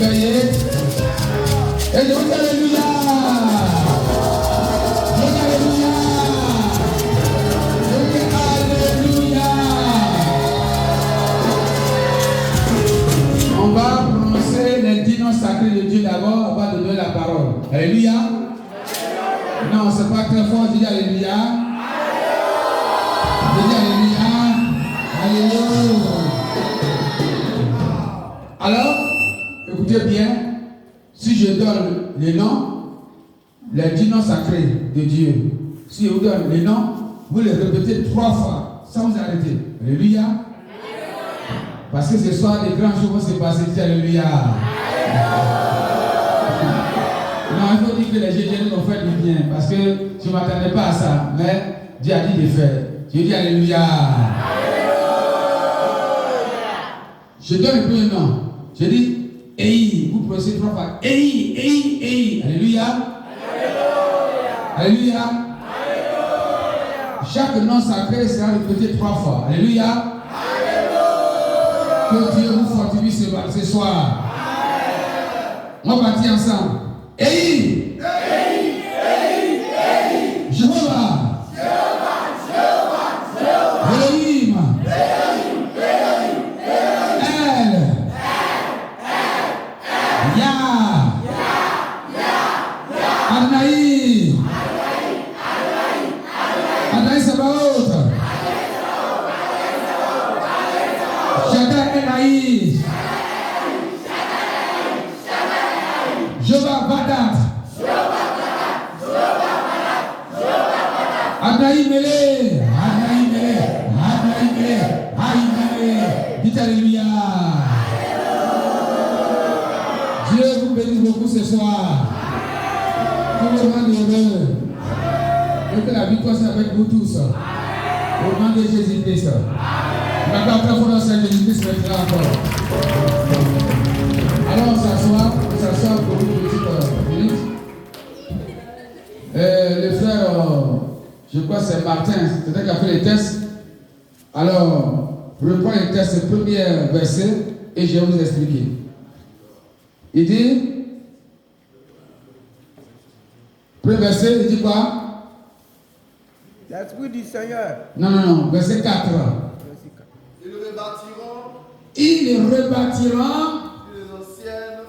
éveillé. Et je vous dis alléluia. Je vous dis alléluia. Je vous dis alléluia. On va prononcer les 10 noms sacrés de Dieu d'abord avant de donner la parole. Alléluia. Non, c'est pas très fort. Je dis alléluia. Je dis alléluia. Alléluia. Alors, écoutez bien, si je donne les noms, les 10 noms sacrés de Dieu, si je vous donne les noms, vous les répétez 3 fois, sans vous arrêter. Alléluia. Parce que ce soir, des grands jours vont se passer. Alléluia. Non, il faut dire que les GG nous ont fait du bien, parce que je ne m'attendais pas à ça, mais Dieu a dit de faire. Je dis alléluia. Je donne le premier nom. Je dis Ei. Vous prononcez 3 fois. Ei, Ei, Ei. Alléluia. Alléluia. Chaque nom sacré sera répété 3 fois. Alléluia. Que Dieu vous fortifie ce soir. On va partir ensemble. Ei. Jéhovah. Elohim. El. Yah. Adonai. Adonai Sabaoth. Shaddai Enaïs. Jehovah Badat. Adonai Mele. Adonai Mele. Adonai Mele. Adonai Mele. Dites alléluia. Dieu vous bénisse beaucoup ce soir. Tout le monde est heureux. Et que la victoire soit avec vous tous. Au nom de Jésus-Christ. Maintenant, après, il faut lancer Jésus-Christ maintenant encore. Alors, on s'assoit pour une petite minute. Le frère, je crois que c'est Martin, c'est lui qui a fait les tests. Alors, reprends les tests, le premier verset, et je vais vous expliquer. Il dit, premier verset, il dit quoi? L'Esprit du Seigneur. Non, verset 4. Ils rebâtiront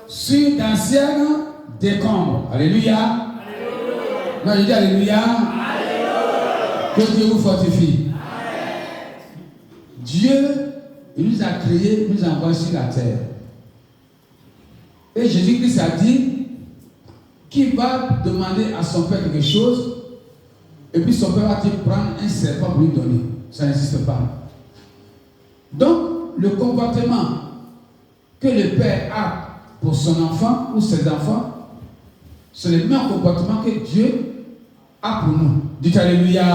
sur d'anciennes décombres. Alléluia. Non, je dis alléluia. Que Dieu vous fortifie. Dieu, il nous a créés, nous a envoyés sur la terre. Et Jésus-Christ a dit qu'il va demander à son Père quelque chose, et puis son Père va-t-il prendre un serpent pour lui donner. Ça n'existe pas. Donc, le comportement que le Père a pour son enfant ou ses enfants, c'est le même comportement que Dieu a pour nous. Dites alléluia.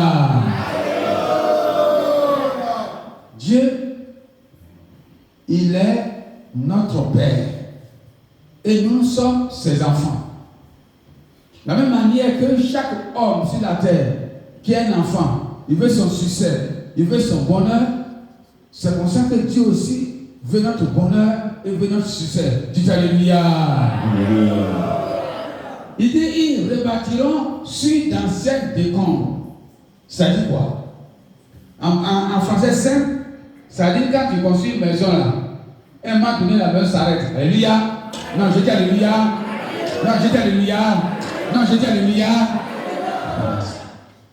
Dieu, il est notre Père. Et nous sommes ses enfants. De la même manière que chaque homme sur la terre qui a un enfant, il veut son succès, il veut son bonheur. C'est pour ça que Dieu aussi veut notre bonheur et veut notre succès. Dites alléluia. Il dit, ils rebâtiront sur d'anciennes décombres. Ça dit quoi? En français simple, ça dit quand tu construis une maison là, un moment donné la maison s'arrête. Alléluia. Non, je dis alléluia. Non, je dis alléluia. Non, je dis alléluia.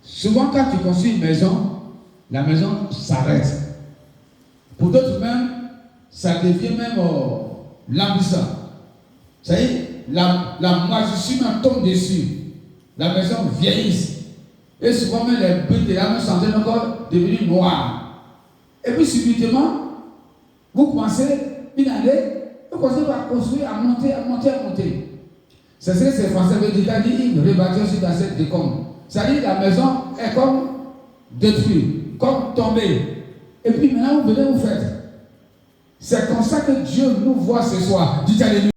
Souvent quand tu construis une maison, la maison s'arrête. Pour d'autres même, ça devient même languissant. Ça y est, la moisissure tombe dessus. La maison vieillisse. Et souvent même les briques de la maison sont encore devenues noires. Et puis subitement, vous commencez une année, vous commencez à construire, à monter. C'est ce que ces Français veulent dire, ils rebâtiront sur cette décombre. C'est-à-dire la maison est comme détruite, comme tombée. Et puis maintenant, vous venez vous faites. C'est comme ça que Dieu nous voit ce soir. Dites alléluia.